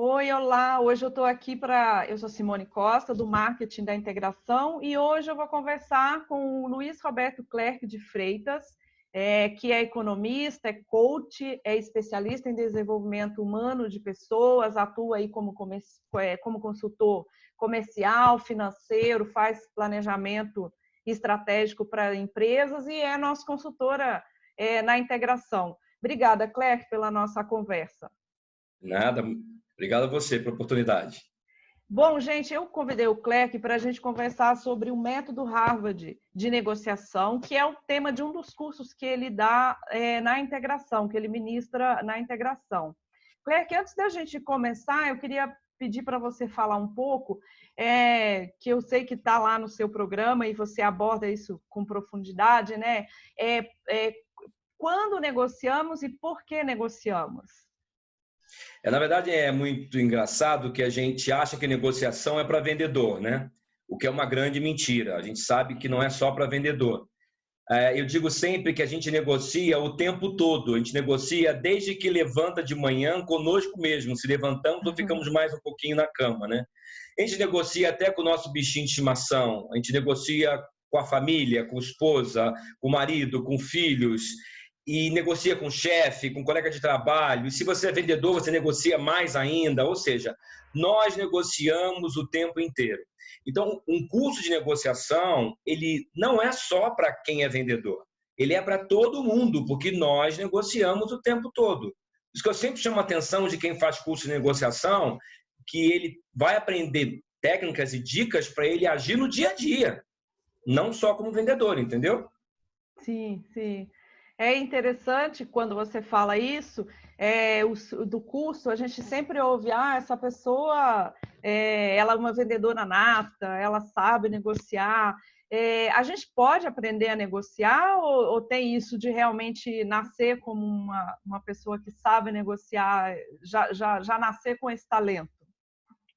Oi, olá. Hoje eu estou aqui para. Eu sou Simone Costa, do Marketing da Integração, e hoje eu vou conversar com o Luiz Roberto Clerc de Freitas, que é economista, é coach, é especialista em desenvolvimento humano de pessoas, atua aí como consultor comercial, financeiro, faz planejamento estratégico para empresas e é nossa consultora na integração. Obrigada, Clerc, pela nossa conversa. Nada. Obrigado a você pela oportunidade. Bom, gente, eu convidei o Clerc para a gente conversar sobre o método Harvard de negociação, que é o tema de um dos cursos que ele dá na integração, que ele ministra na integração. Clerc, antes da gente começar, eu queria pedir para você falar um pouco, que eu sei que está lá no seu programa e você aborda isso com profundidade, né? Quando negociamos e por que negociamos? Na verdade, é muito engraçado que a gente acha que negociação é para vendedor, né? O que é uma grande mentira. A gente sabe que não é só para vendedor. Eu digo sempre que a gente negocia o tempo todo. A gente negocia desde que levanta de manhã conosco mesmo. Se levantamos ou ficamos mais um pouquinho na cama, né? A gente negocia até com o nosso bichinho de estimação. A gente negocia com a família, com a esposa, com o marido, com filhos. E negocia com o chefe, com o colega de trabalho. E se você é vendedor, você negocia mais ainda. Ou seja, nós negociamos o tempo inteiro. Então, um curso de negociação, ele não é só para quem é vendedor. Ele é para todo mundo, porque nós negociamos o tempo todo. Isso que eu sempre chamo a atenção de quem faz curso de negociação, que ele vai aprender técnicas e dicas para ele agir no dia a dia, não só como vendedor, entendeu? Sim, sim. É interessante quando você fala isso, do curso, a gente sempre ouve, essa pessoa, ela é uma vendedora nata, ela sabe negociar. A gente pode aprender a negociar ou tem isso de realmente nascer como uma pessoa que sabe negociar, já nascer com esse talento?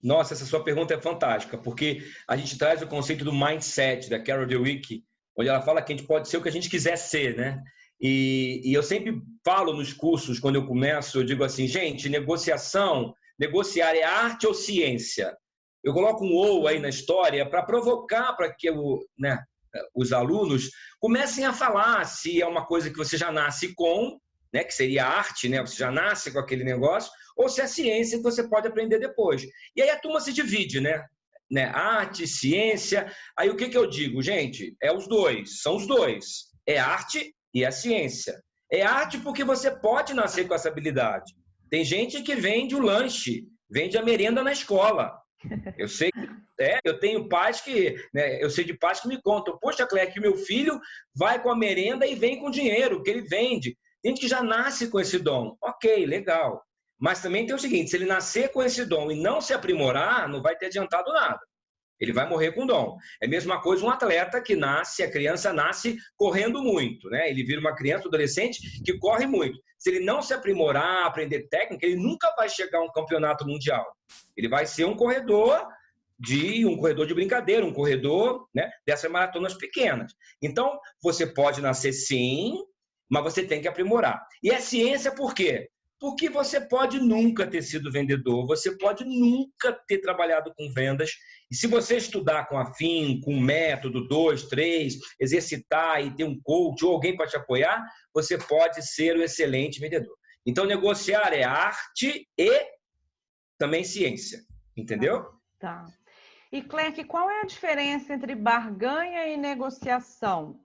Nossa, essa sua pergunta é fantástica, porque a gente traz o conceito do mindset da Carol Dweck, onde ela fala que a gente pode ser o que a gente quiser ser, né? E eu sempre falo nos cursos, quando eu começo, eu digo assim, gente, negociar é arte ou ciência? Eu coloco um ou aí na história para provocar para que os alunos comecem a falar se é uma coisa que você já nasce com, né, que seria arte, né, você já nasce com aquele negócio, ou se é ciência que você pode aprender depois. E aí a turma se divide, né? Arte, ciência. Aí o que eu digo, gente? Os dois, são os dois. É arte e a ciência. É arte porque você pode nascer com essa habilidade. Tem gente que vende o lanche, vende a merenda na escola. Eu sei, eu tenho pais que, né, eu sei de pais que me contam, poxa, Cleia, que meu filho vai com a merenda e vem com dinheiro, que ele vende. Tem gente que já nasce com esse dom. Ok, legal. Mas também tem o seguinte, se ele nascer com esse dom e não se aprimorar, não vai ter adiantado nada. Ele vai morrer com dom. É a mesma coisa um atleta que nasce, a criança nasce correndo muito, né? Ele vira uma criança, um adolescente que corre muito. Se ele não se aprimorar, aprender técnica, ele nunca vai chegar a um campeonato mundial. Ele vai ser um corredor de brincadeira, um corredor, né, dessas maratonas pequenas. Então, você pode nascer sim, mas você tem que aprimorar. E é ciência por quê? Porque você pode nunca ter sido vendedor, você pode nunca ter trabalhado com vendas. E se você estudar com afinco, com método 2, 3, exercitar e ter um coach ou alguém para te apoiar, você pode ser um excelente vendedor. Então, negociar é arte e também ciência. Entendeu? Tá. E, Clerc, qual é a diferença entre barganha e negociação?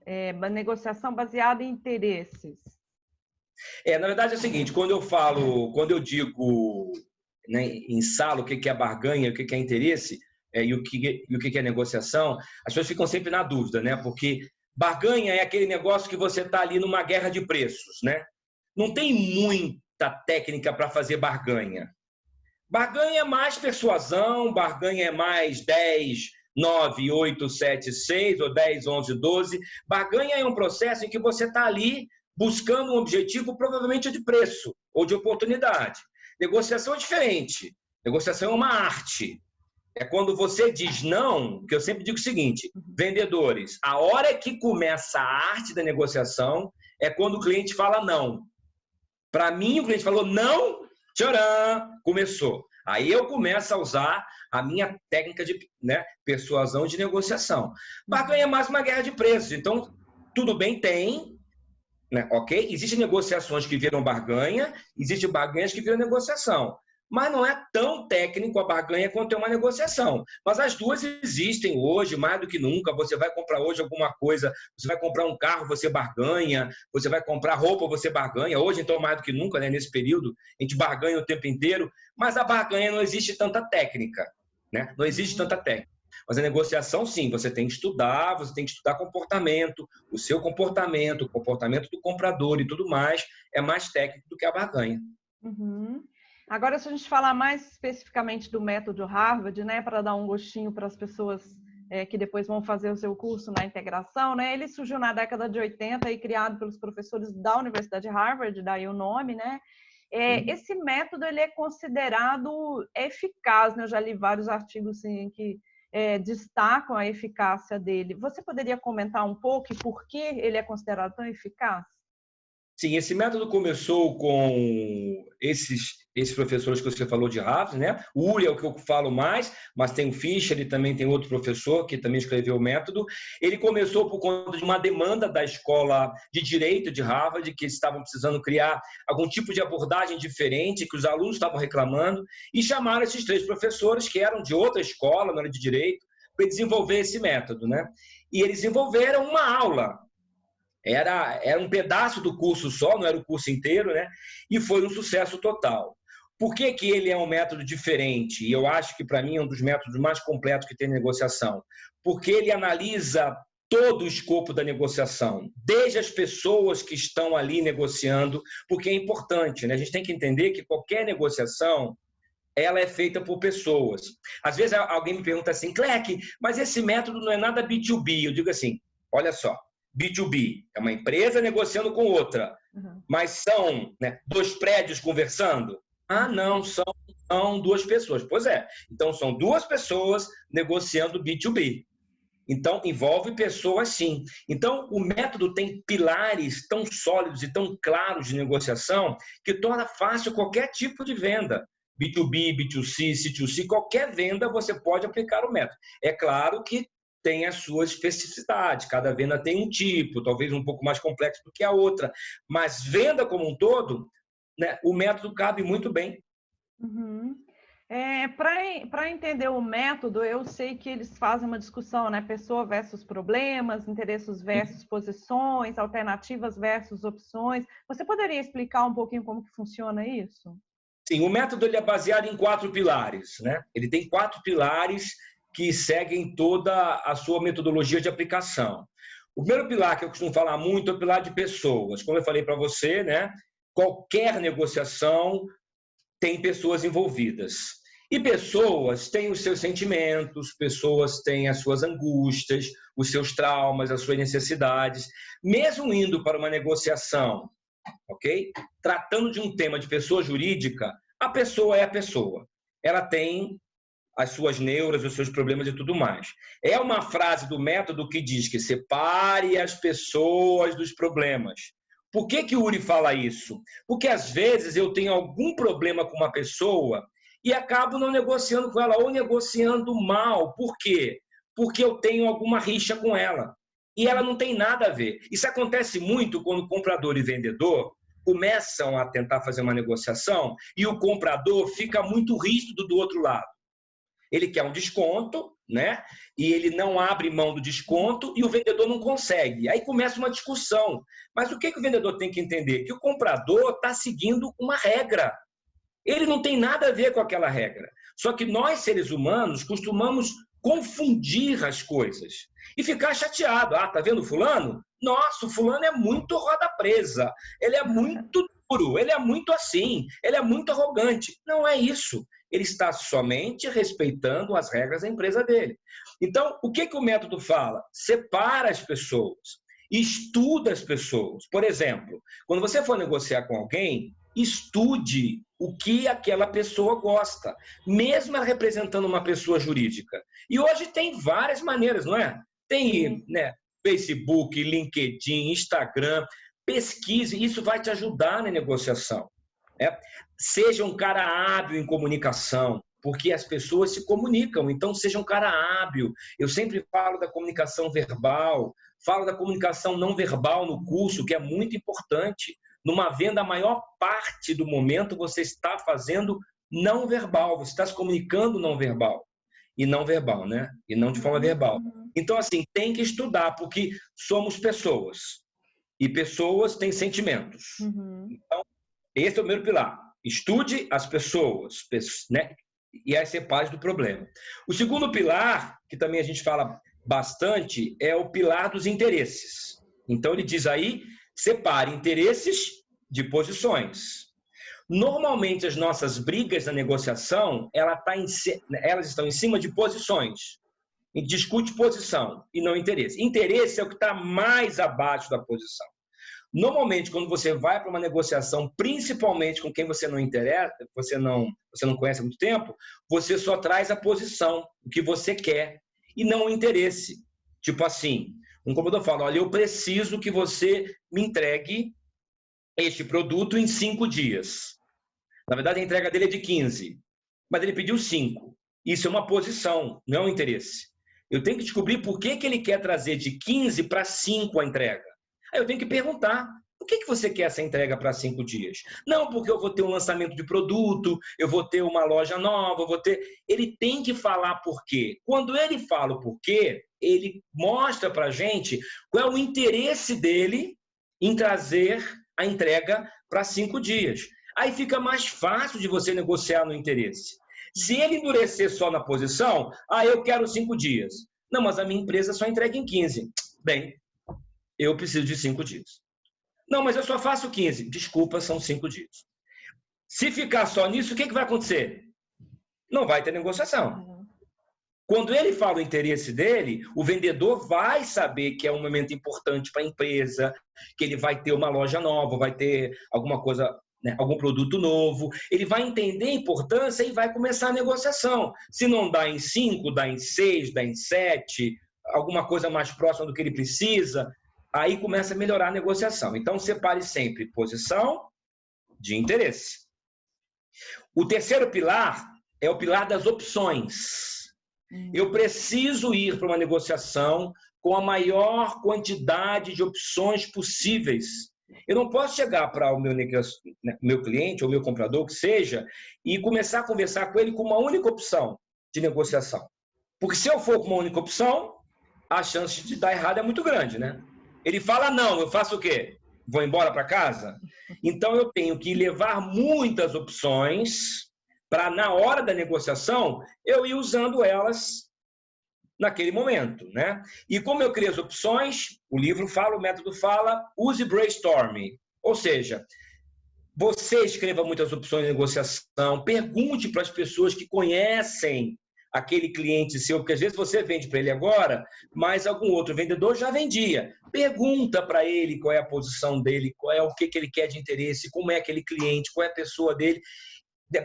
Negociação baseada em interesses. Na verdade é o seguinte, quando eu digo, né, instalo o que é barganha, o que é interesse, e o que é negociação, as pessoas ficam sempre na dúvida, né? Porque barganha é aquele negócio que você está ali numa guerra de preços, né? Não tem muita técnica para fazer barganha. Barganha é mais persuasão, barganha é mais 10, 9, 8, 7, 6, ou 10, 11, 12. Barganha é um processo em que você está ali buscando um objetivo provavelmente de preço ou de oportunidade. Negociação é diferente. Negociação é uma arte. É quando você diz não, que eu sempre digo o seguinte, vendedores, a hora que começa a arte da negociação é quando o cliente fala não. Para mim, o cliente falou não, tcharam, começou. Aí eu começo a usar a minha técnica de, né, persuasão de negociação. Barganha é mais uma guerra de preços. Então, tudo bem, tem, né, ok? Existem negociações que viram barganha, existem barganhas que viram negociação. Mas não é tão técnico a barganha quanto é uma negociação. Mas as duas existem hoje, mais do que nunca. Você vai comprar hoje alguma coisa, você vai comprar um carro, você barganha, você vai comprar roupa, você barganha. Hoje, então, mais do que nunca, né, nesse período, a gente barganha o tempo inteiro, mas a barganha não existe tanta técnica, né? Não existe tanta técnica. Mas a negociação, sim, você tem que estudar comportamento, o seu comportamento, o comportamento do comprador e tudo mais, é mais técnico do que a barganha. Uhum. Agora, se a gente falar mais especificamente do método Harvard, né, para dar um gostinho para as pessoas que depois vão fazer o seu curso na integração, né, ele surgiu na década de 80 e criado pelos professores da Universidade de Harvard, daí o nome, né? Esse método ele é considerado eficaz, né? Eu já li vários artigos assim, que destacam a eficácia dele. Você poderia comentar um pouco e por que ele é considerado tão eficaz? Sim, esse método começou com esses professores que você falou de Harvard, né? O Uri é o que eu falo mais, mas tem o Fischer, ele também tem outro professor que também escreveu o método. Ele começou por conta de uma demanda da escola de direito de Harvard, que estavam precisando criar algum tipo de abordagem diferente, que os alunos estavam reclamando, e chamaram esses 3 professores, que eram de outra escola, não era de direito, para desenvolver esse método, né? E eles desenvolveram uma aula. Era um pedaço do curso só, não era o curso inteiro, né? E foi um sucesso total. Por que que ele é um método diferente? E eu acho que, para mim, é um dos métodos mais completos que tem negociação. Porque ele analisa todo o escopo da negociação, desde as pessoas que estão ali negociando, porque é importante, né? A gente tem que entender que qualquer negociação ela é feita por pessoas. Às vezes alguém me pergunta assim, Cleck, mas esse método não é nada B2B. Eu digo assim, olha só, B2B é uma empresa negociando com outra, mas são, né, 2 prédios conversando? Ah, não, são 2 pessoas. Pois é, então são 2 pessoas negociando B2B. Então, envolve pessoas, sim. Então, o método tem pilares tão sólidos e tão claros de negociação que torna fácil qualquer tipo de venda. B2B, B2C, C2C, qualquer venda você pode aplicar o método. É claro que tem as suas especificidades, cada venda tem um tipo, talvez um pouco mais complexo do que a outra, mas venda como um todo, né, o método cabe muito bem. Uhum. Para entender o método, eu sei que eles fazem uma discussão, né? Pessoa versus problemas, interesses versus posições, alternativas versus opções. Você poderia explicar um pouquinho como que funciona isso? Sim, o método ele é baseado em 4 pilares, né? Ele tem 4 pilares que seguem toda a sua metodologia de aplicação. O primeiro pilar que eu costumo falar muito é o pilar de pessoas. Como eu falei para você, né? Qualquer negociação tem pessoas envolvidas. E pessoas têm os seus sentimentos, pessoas têm as suas angústias, os seus traumas, as suas necessidades. Mesmo indo para uma negociação, ok? Tratando de um tema de pessoa jurídica, a pessoa é a pessoa. Ela tem as suas neuras, os seus problemas e tudo mais. É uma frase do método que diz que separe as pessoas dos problemas. Por que que o Uri fala isso? Porque às vezes eu tenho algum problema com uma pessoa e acabo não negociando com ela ou negociando mal. Por quê? Porque eu tenho alguma rixa com ela. E ela não tem nada a ver. Isso acontece muito quando comprador e vendedor começam a tentar fazer uma negociação e o comprador fica muito rígido do outro lado. Ele quer um desconto, né? E ele não abre mão do desconto e o vendedor não consegue. Aí começa uma discussão. Mas o que o vendedor tem que entender? Que o comprador está seguindo uma regra. Ele não tem nada a ver com aquela regra. Só que nós, seres humanos, costumamos confundir as coisas e ficar chateado. Ah, tá vendo fulano? Nossa, o fulano é muito roda presa. Ele é muito duro, ele é muito assim, ele é muito arrogante. Não é isso. Ele está somente respeitando as regras da empresa dele. Então, o que o método fala? Separa as pessoas, estuda as pessoas. Por exemplo, quando você for negociar com alguém, estude o que aquela pessoa gosta, mesmo ela representando uma pessoa jurídica. E hoje tem várias maneiras, não é? Tem, né, Facebook, LinkedIn, Instagram, pesquise, isso vai te ajudar na negociação. né? Seja um cara hábil em comunicação, porque as pessoas se comunicam, então seja um cara hábil. Eu sempre falo da comunicação verbal, falo da comunicação não verbal no curso, que é muito importante. Numa venda, a maior parte do momento você está fazendo não verbal, você está se comunicando não verbal. E não verbal, né? E não de forma verbal. Então, assim, tem que estudar, porque somos pessoas. E pessoas têm sentimentos. Então, esse é o primeiro pilar. Estude as pessoas, né? E aí ser parte do problema. O segundo pilar, que também a gente fala bastante, é o pilar dos interesses. Então, ele diz aí, separe interesses de posições. Normalmente, as nossas brigas na negociação, elas estão em cima de posições. A gente discute posição e não interesse. Interesse é o que está mais abaixo da posição. Normalmente, quando você vai para uma negociação, principalmente com quem você não interessa, você não conhece há muito tempo, você só traz a posição, o que você quer, e não o interesse. Tipo assim, um comprador fala, olha, eu preciso que você me entregue este produto em 5 dias. Na verdade, a entrega dele é de 15, mas ele pediu 5. Isso é uma posição, não é um interesse. Eu tenho que descobrir por que ele quer trazer de 15 para 5 a entrega. Aí eu tenho que perguntar, por que você quer essa entrega para 5 dias? Não, porque eu vou ter um lançamento de produto, eu vou ter uma loja nova, eu vou ter... Ele tem que falar por quê. Quando ele fala o porquê, ele mostra para a gente qual é o interesse dele em trazer a entrega para 5 dias. Aí fica mais fácil de você negociar no interesse. Se ele endurecer só na posição, eu quero 5 dias. Não, mas a minha empresa só entrega em 15. Bem, eu preciso de 5 dias. Não, mas eu só faço 15. Desculpa, são 5 dias. Se ficar só nisso, o que vai acontecer? Não vai ter negociação. Quando ele fala o interesse dele, o vendedor vai saber que é um momento importante para a empresa, que ele vai ter uma loja nova, vai ter alguma coisa, né, algum produto novo. Ele vai entender a importância e vai começar a negociação. Se não dá em 5, dá em 6, dá em 7, alguma coisa mais próxima do que ele precisa, aí começa a melhorar a negociação. Então, separe sempre posição de interesse. O terceiro pilar é o pilar das opções. Eu preciso ir para uma negociação com a maior quantidade de opções possíveis. Eu não posso chegar para o meu cliente ou meu comprador, que seja, e começar a conversar com ele com uma única opção de negociação. Porque se eu for com uma única opção, a chance de dar errado é muito grande, né? Ele fala, não, eu faço o quê? Vou embora para casa? Então, eu tenho que levar muitas opções para, na hora da negociação, eu ir usando elas naquele momento, né? E como eu crio as opções, o livro fala, o método fala, use brainstorming. Ou seja, você escreva muitas opções de negociação, pergunte para as pessoas que conhecem aquele cliente seu, porque às vezes você vende para ele agora, mas algum outro vendedor já vendia. Pergunta para ele qual é a posição dele, qual é o que ele quer de interesse, como é aquele cliente, qual é a pessoa dele.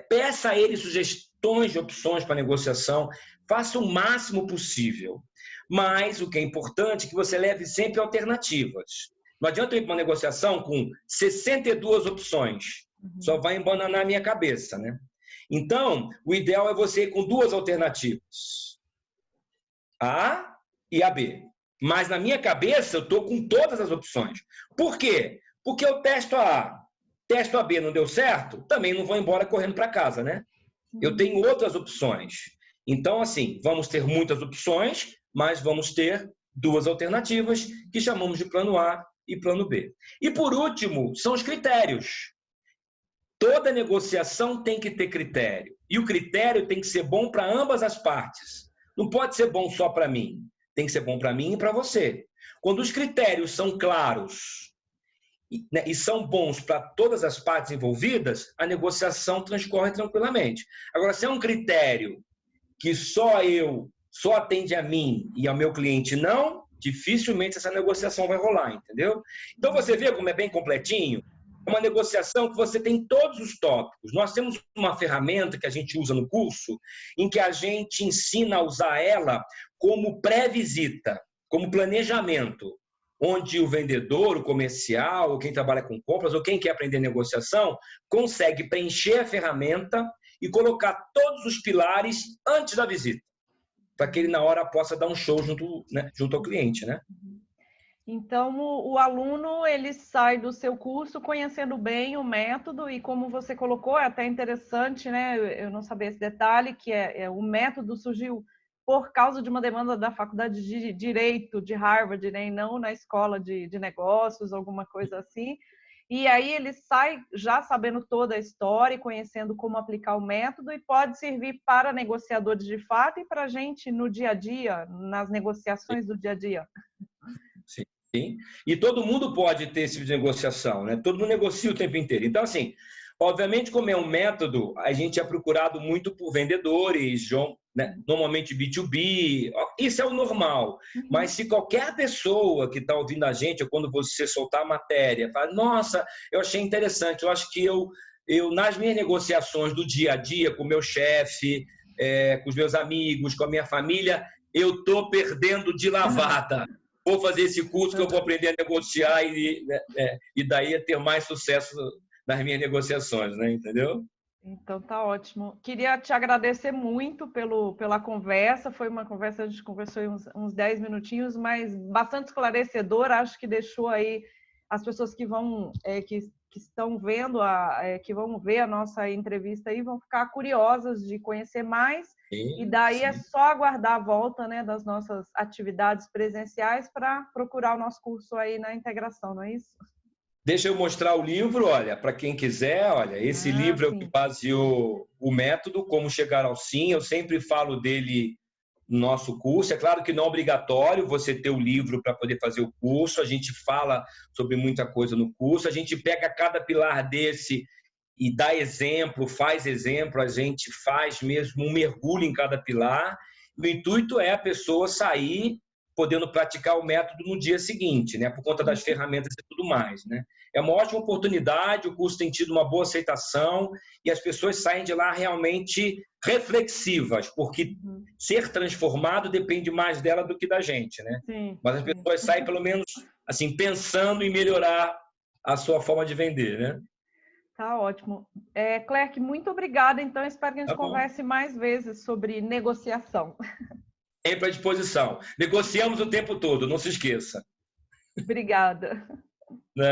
Peça a ele sugestões de opções para negociação, faça o máximo possível. Mas o que é importante é que você leve sempre alternativas. Não adianta eu ir para uma negociação com 62 opções. Só vai embananar a minha cabeça, né? Então, o ideal é você ir com 2 alternativas. A A e a B. Mas na minha cabeça eu estou com todas as opções. Por quê? Porque eu testo a A. Testo a B, não deu certo? Também não vou embora correndo para casa, né? Eu tenho outras opções. Então, assim, vamos ter muitas opções, mas vamos ter 2 alternativas que chamamos de plano A e plano B. E, por último, são os critérios. Toda negociação tem que ter critério. E o critério tem que ser bom para ambas as partes. Não pode ser bom só para mim. Tem que ser bom para mim e para você. Quando os critérios são claros e são bons para todas as partes envolvidas, a negociação transcorre tranquilamente. Agora, se é um critério que só atende a mim e ao meu cliente não, dificilmente essa negociação vai rolar, entendeu? Então, você vê como é bem completinho? É uma negociação que você tem todos os tópicos. Nós temos uma ferramenta que a gente usa no curso, em que a gente ensina a usar ela como pré-visita, como planejamento. onde o vendedor, o comercial, ou quem trabalha com compras, ou quem quer aprender negociação, consegue preencher a ferramenta e colocar todos os pilares antes da visita, para que ele, na hora, possa dar um show junto, né, junto ao cliente, né? Então, o aluno, ele sai do seu curso conhecendo bem o método e, como você colocou, é até interessante, né? Eu não sabia esse detalhe, que o método surgiu por causa de uma demanda da Faculdade de Direito de Harvard, né? E não na escola de negócios, alguma coisa assim. E aí ele sai já sabendo toda a história e conhecendo como aplicar o método e pode servir para negociadores de fato e para a gente no dia a dia, nas negociações do dia a dia. Sim. Sim. E todo mundo pode ter esse tipo de negociação, né? Todo mundo negocia o tempo inteiro. Então, assim, obviamente, como é um método, a gente é procurado muito por vendedores, né? Normalmente B2B, isso é o normal. Mas se qualquer pessoa que está ouvindo a gente, ou quando você soltar a matéria, fala, nossa, eu achei interessante, eu acho que eu nas minhas negociações do dia a dia, com o meu chefe, com os meus amigos, com a minha família, eu estou perdendo de lavada. Vou fazer esse curso que eu vou aprender a negociar e daí a ter mais sucesso nas minhas negociações, né? Entendeu? Então tá ótimo. Queria te agradecer muito pela conversa. Foi uma conversa, a gente conversou uns 10 minutinhos, mas bastante esclarecedora. Acho que deixou aí as pessoas que vão que estão vendo que vão ver a nossa entrevista aí vão ficar curiosas de conhecer mais. Sim, e daí sim. é só aguardar a volta, né, das nossas atividades presenciais para procurar o nosso curso aí na integração, não é isso? Deixa eu mostrar o livro, olha, para quem quiser, olha, esse livro é o que Sim. baseou o método, Como Chegar ao Sim. Eu sempre falo dele no nosso curso. É claro que não é obrigatório você ter o livro para poder fazer o curso. A gente fala sobre muita coisa no curso. A gente pega cada pilar desse e dá exemplo, faz exemplo, a gente faz mesmo um mergulho em cada pilar. O intuito é a pessoa sair podendo praticar o método no dia seguinte, né? Por conta das ferramentas e tudo mais, né? É uma ótima oportunidade, o curso tem tido uma boa aceitação e as pessoas saem de lá realmente reflexivas, porque ser transformado depende mais dela do que da gente, né? Sim, Mas as pessoas saem, pelo menos, assim, pensando em melhorar a sua forma de vender, né? Tá ótimo. Clerc, muito obrigada. Então, espero que a gente Tá bom. converse mais vezes sobre negociação. Sempre à disposição. Negociamos o tempo todo, não se esqueça. Obrigada. Né?